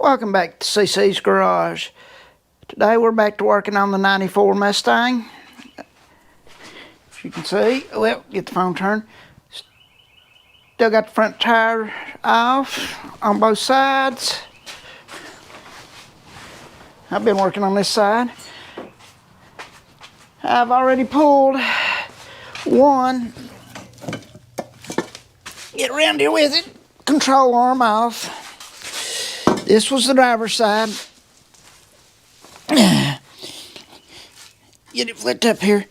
Welcome back to CC's Garage. Today we're back to working on the 94 Mustang. As you can see, well, get the phone turned. Still got the front tire off on both sides. I've been working on this side. I've already pulled one, get around here with it, control arm off. This was the driver's side. Get it flipped up here.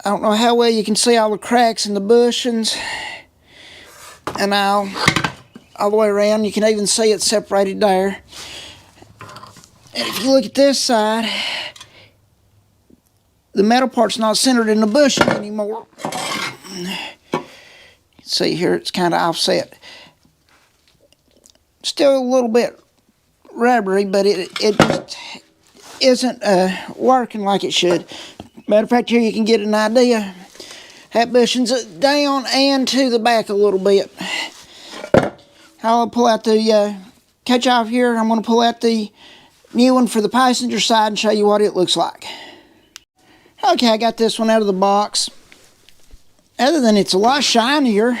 I don't know how well you can see all the cracks in the bushings and all the way around. You can even see it separated there. And if you look at this side, the metal part's not centered in the bushing anymore. See here, it's kind of offset. Still a little bit rubbery, but it just isn't working like it should. Matter of fact, here you can get an idea. That bushing's down and to the back a little bit. I'll pull out the catch off here. I'm going to pull out the new one for the passenger side and show you what it looks like. Okay, I got this one out of the box. Other than it's a lot shinier.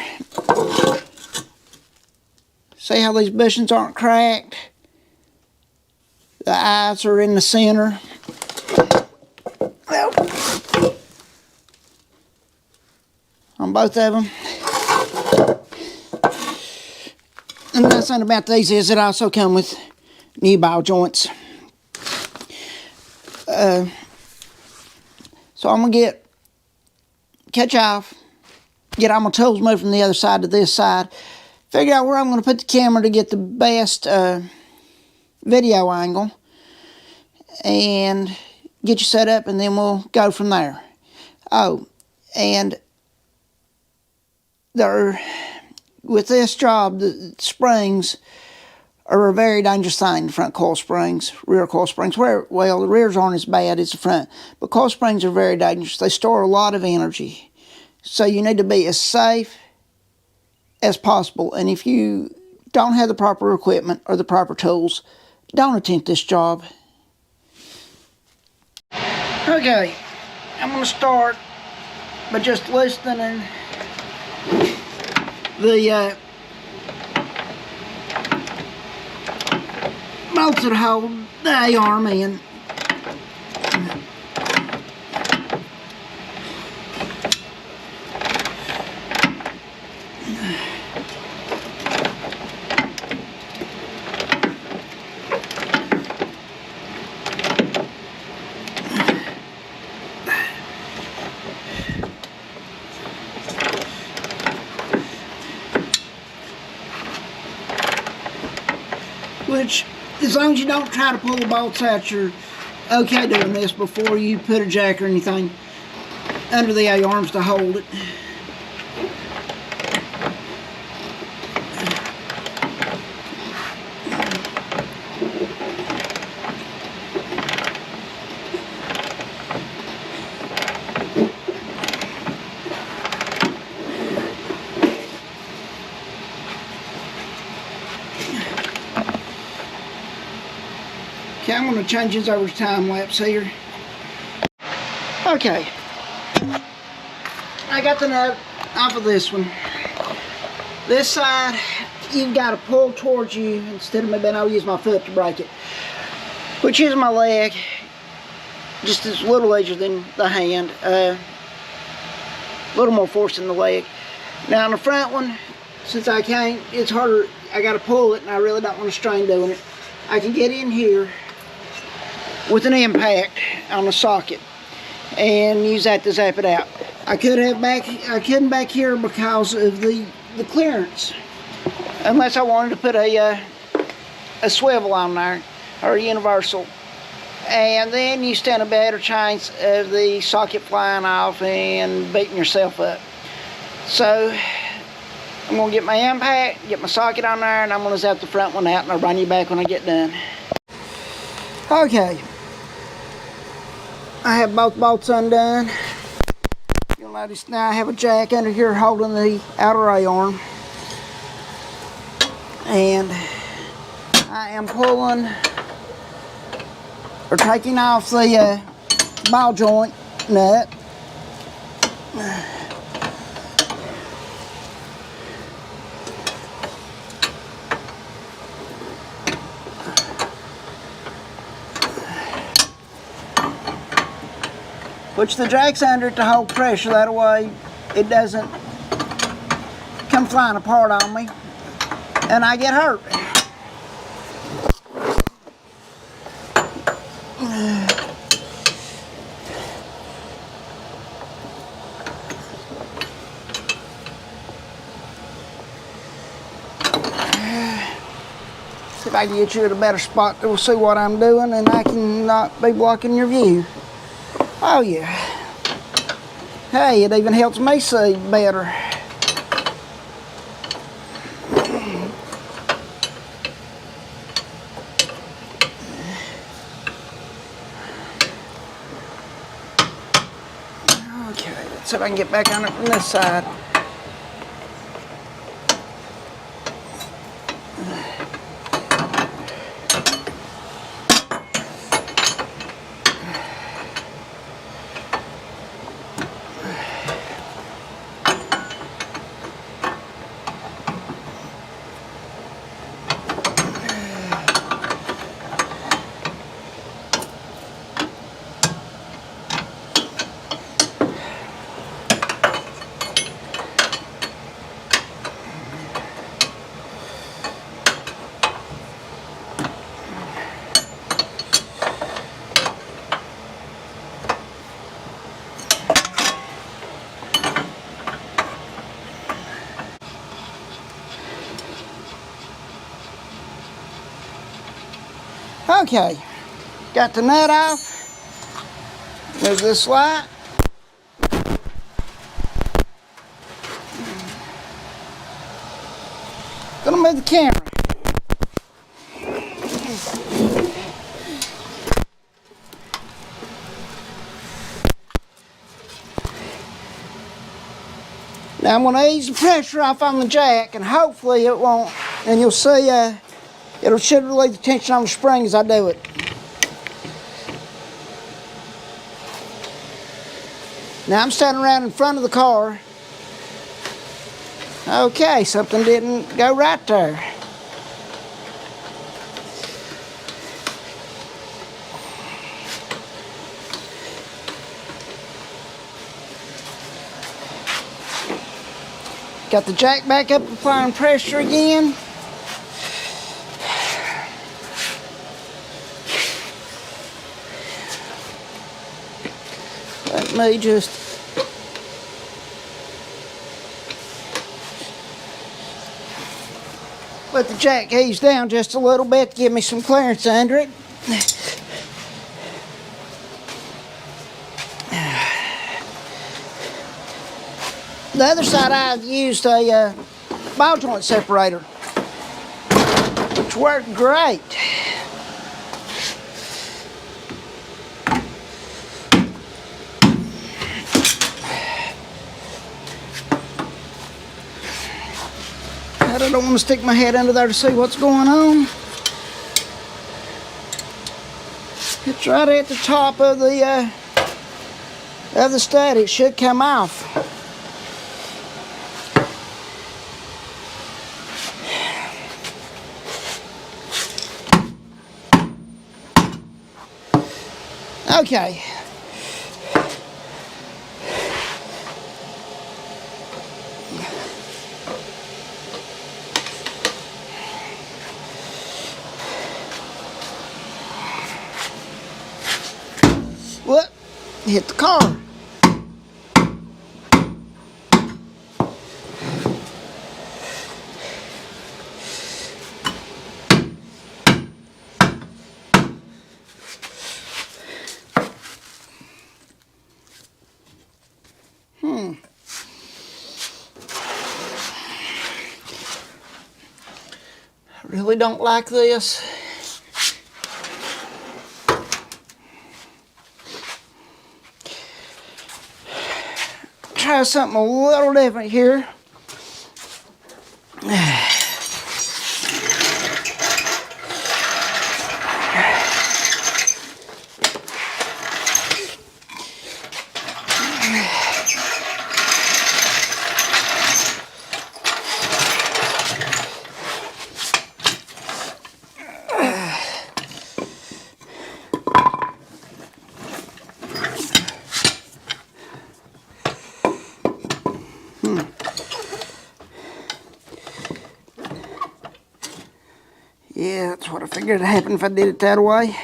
See how these bushings aren't cracked? The eyes are in the center. Well, on both of them. And the nice thing about these is it also come with new ball joints. So I'm going to catch off, get all my tools moved from the other side to this side, figure out where I'm going to put the camera to get the best video angle, and get you set up, and then we'll go from there. Oh, and with this job, the springs are a very dangerous thing. The front coil springs, rear coil springs. Well, the rears aren't as bad as the front, but coil springs are very dangerous. They store a lot of energy. So you need to be as safe as possible. And if you don't have the proper equipment or the proper tools, don't attempt this job. Okay, I'm going to start by just loosening the bolts that hold the A-arm in. Which, as long as you don't try to pull the bolts out, you're okay doing this before you put a jack or anything under the A-arms to hold it. Okay, I'm going to change this over to time lapse here. Okay, I got the nut off of this one. This side, you've got to pull towards you instead of me being able to use my foot to break it, which is my leg, just a little easier than the hand, a little more force in the leg. Now on the front one, since I can't, it's harder, I got to pull it, and I really don't want to strain doing it. I can get in here with an impact on the socket and use that to zap it out. I couldn't back here because of the clearance, unless I wanted to put a swivel on there or a universal, and then you stand a better chance of the socket flying off and beating yourself up. So I'm going to get my impact, get my socket on there, and I'm going to zap the front one out, and I'll bring you back when I get done. Okay, I have both bolts undone. You'll notice now I have a jack under here holding the outer A-arm. And I am pulling or taking off the ball joint nut. Which the jack's under it to hold pressure, that way it doesn't come flying apart on me and I get hurt. See if I can get you at a better spot to see what I'm doing and I can not be blocking your view. Oh yeah. Hey, it even helps me see better. Okay, let's see if I can get back on it from this side. Okay, got the nut off. There's this light. Gonna move the camera. Now I'm gonna ease the pressure off on the jack and hopefully it won't, and you'll see it should relieve the tension on the spring as I do it. Now I'm standing around in front of the car. Okay, something didn't go right there. Got the jack back up, applying pressure again. Let me just let the jack ease down just a little bit to give me some clearance under it. The other side I've used a ball joint separator, which worked great. I don't want to stick my head under there to see what's going on. It's right at the top of the stud. It should come off. Okay. What? Hit the car. I really don't like this. Try something a little different here. figured it happened if I did it that way.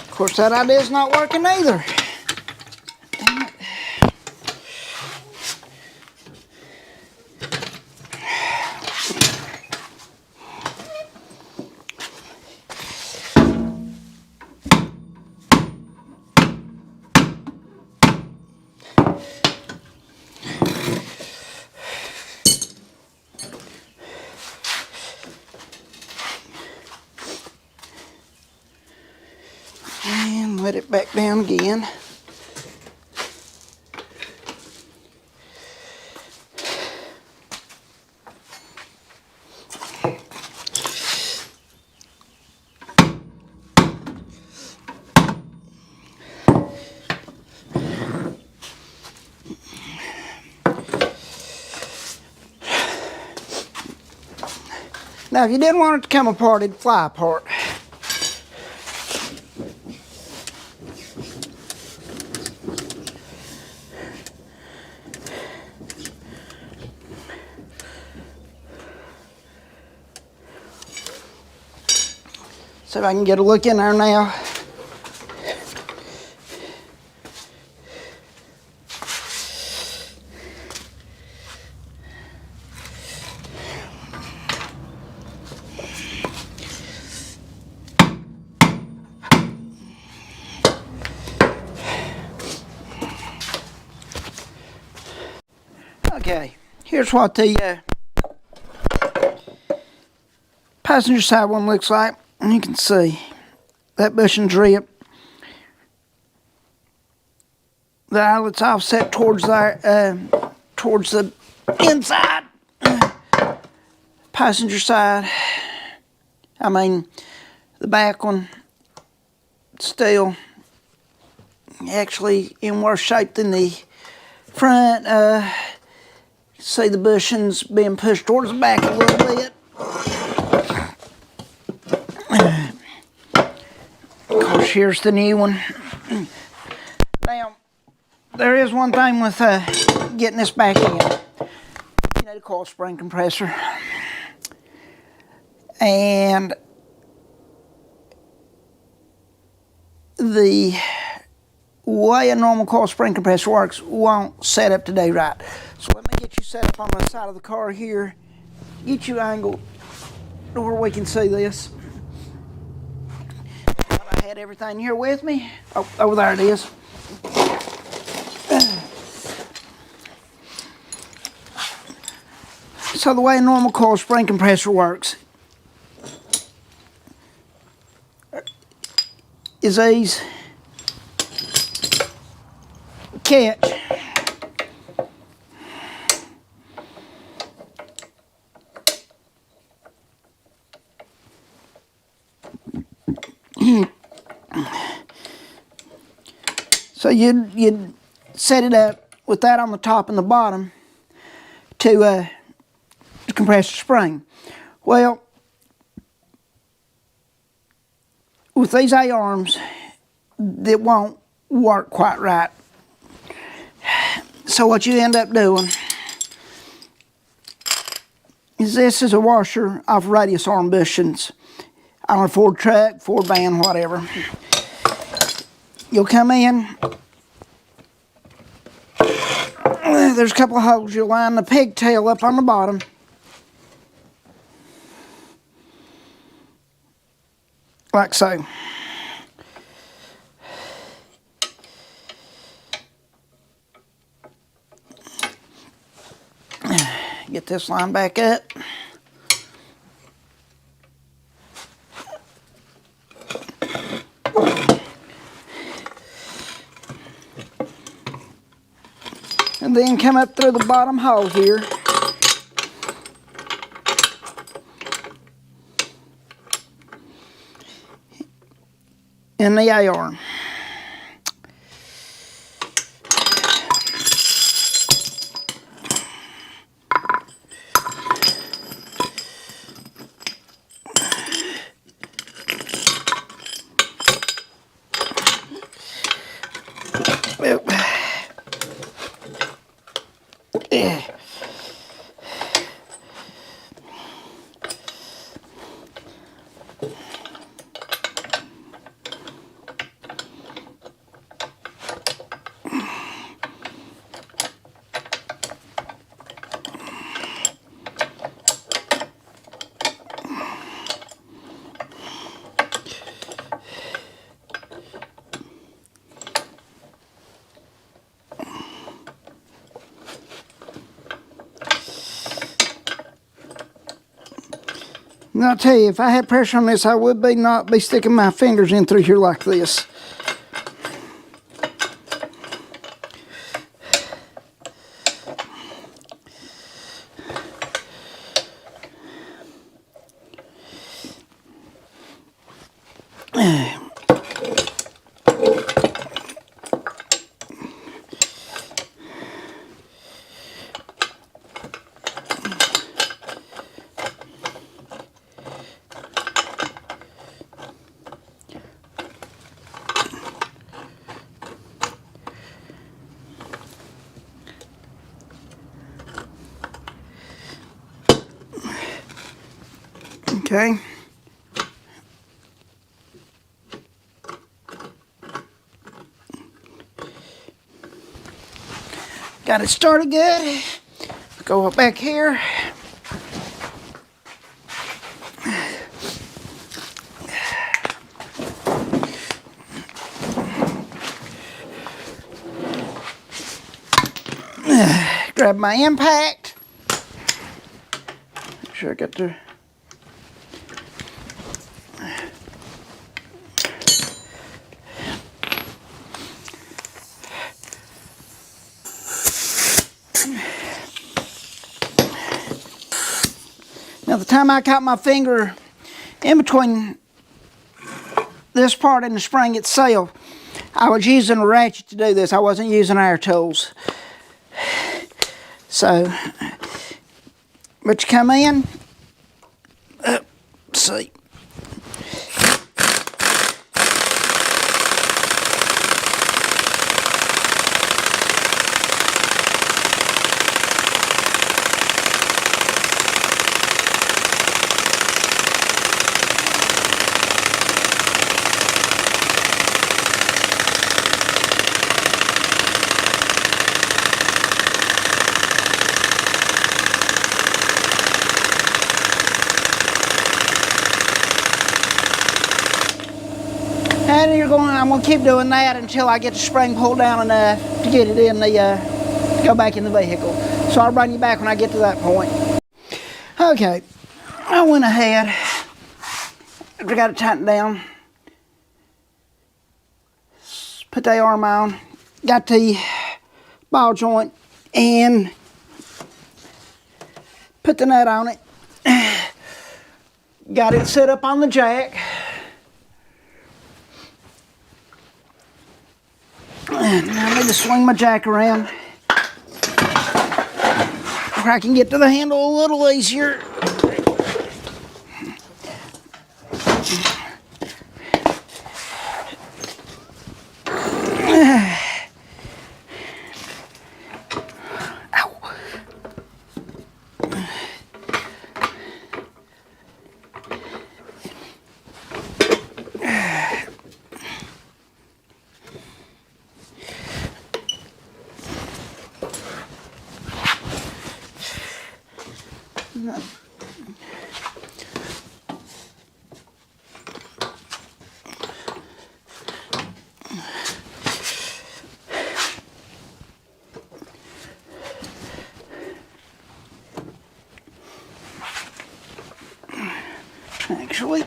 Of course, that idea's not working either. Damn it. And let it back down again. Now, if you didn't want it to come apart, it'd fly apart. See if I can get a look in there now. Okay, here's what the passenger side one looks like. And you can see that bushing drip. The eyelet's offset towards there, towards the inside. Passenger side. I mean, the back one still actually in worse shape than the front. See the bushings being pushed towards the back a little bit. Of course, here's the new one. Now, there is one thing with getting this back in. You need a coil spring compressor. And the way a normal coil spring compressor works won't set up today right. So let me get you set up on the side of the car here. Get you angled to where we can see this. I had everything here with me. Oh, over there it is. So the way a normal coil spring compressor works is these catch. So you'd set it up with that on the top and the bottom to compress the spring. Well, with these A-arms, it won't work quite right. So what you end up doing is this is a washer off radius arm bushings on a Ford truck, Ford van, whatever. You'll come in, there's a couple of holes, you'll line the pigtail up on the bottom. Like so. Get this line back up. And then come up through the bottom hole here. In the yarn. And I'll tell you, if I had pressure on this, I would not be sticking my fingers in through here like this. Okay. Got it started good. Go up back here. Grab my impact. Make sure I got the Now the time I caught my finger in between this part and the spring itself, I was using a ratchet to do this. I wasn't using our tools. So, but you come in, see. And I'm going to keep doing that until I get the spring pulled down enough to get it in the, go back in the vehicle. So I'll bring you back when I get to that point. Okay, I went ahead, after I got it tightened down, put the arm on, got the ball joint, and put the nut on it. Got it set up on the jack. And now I need to swing my jack around where I can get to the handle a little easier. Actually,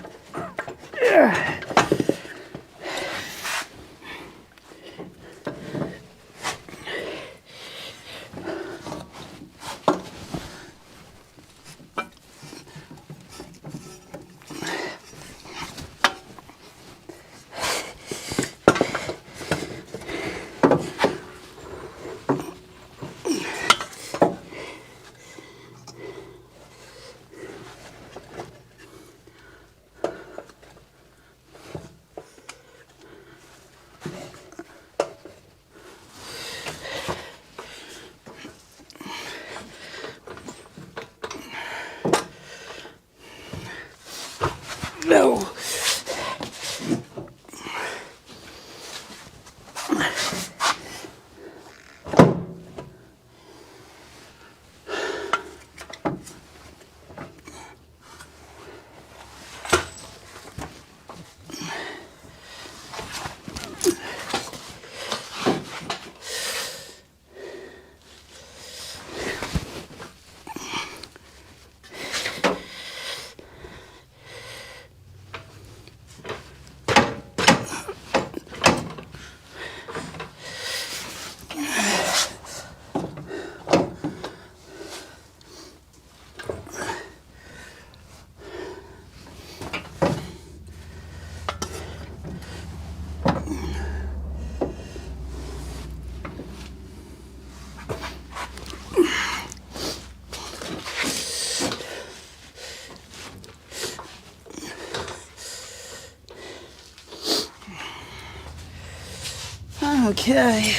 Okay.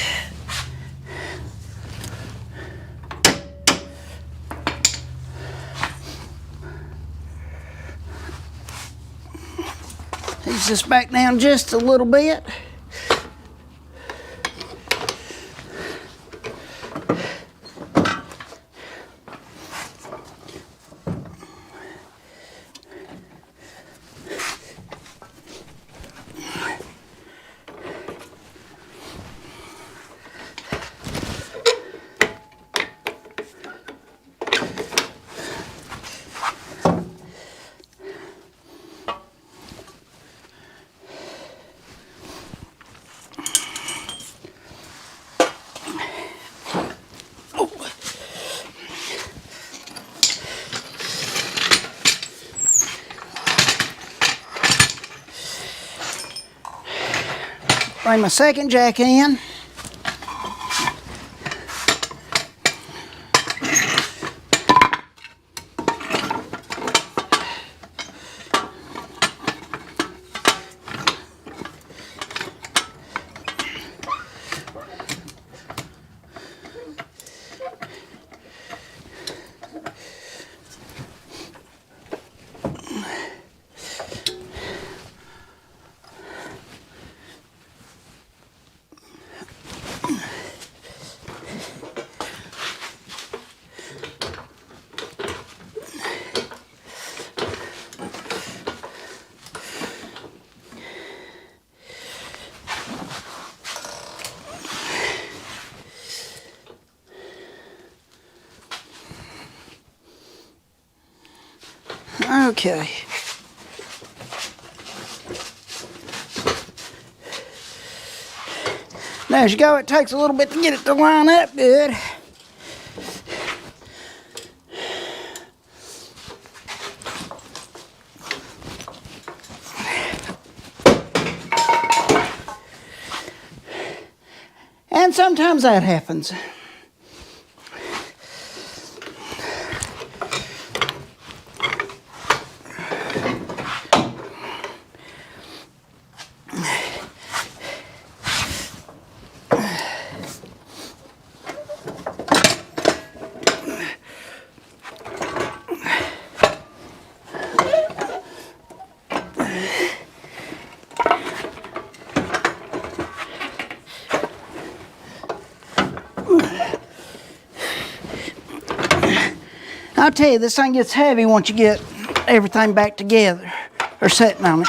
Ease this back down just a little bit. Bring my second jack in. Okay. Now as you go, it takes a little bit to get it to line up good. And sometimes that happens. I'll tell you, this thing gets heavy once you get everything back together, or sitting on it.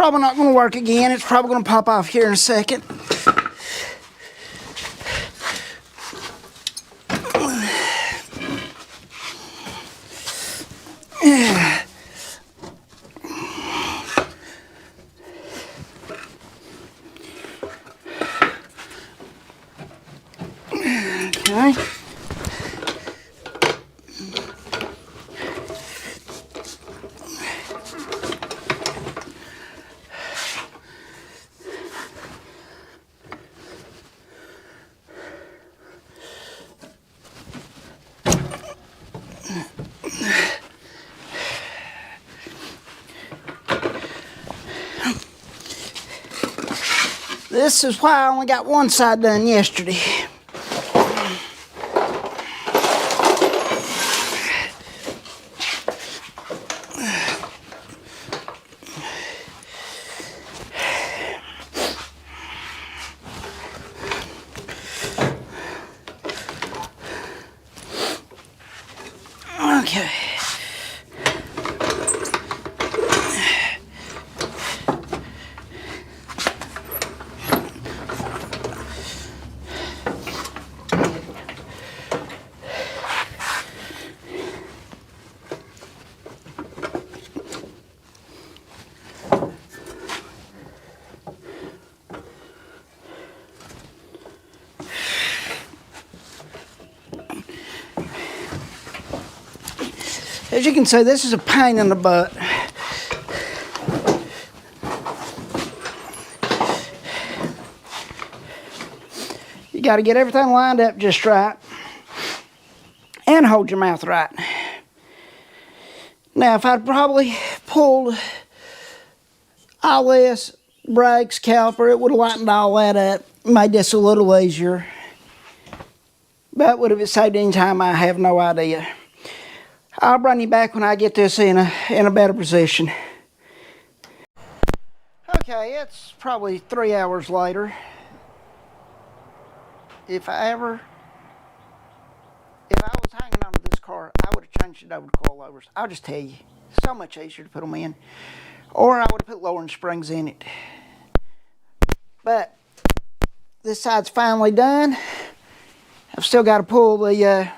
probably not going to work again. It's probably going to pop off here in a second. Okay. This is why I only got one side done yesterday. Okay. As you can see, this is a pain in the butt. You got to get everything lined up just right and hold your mouth right. Now, if I'd probably pulled all this, brakes, caliper, it would have lightened all that up, made this a little easier. But would have it saved any time? I have no idea. I'll bring you back when I get this in a better position. Okay, it's probably 3 hours later. If I was hanging onto this car, I would have changed it over to coilovers. I'll just tell you, so much easier to put them in. Or I would have put lowering springs in it. But this side's finally done. I've still got to pull the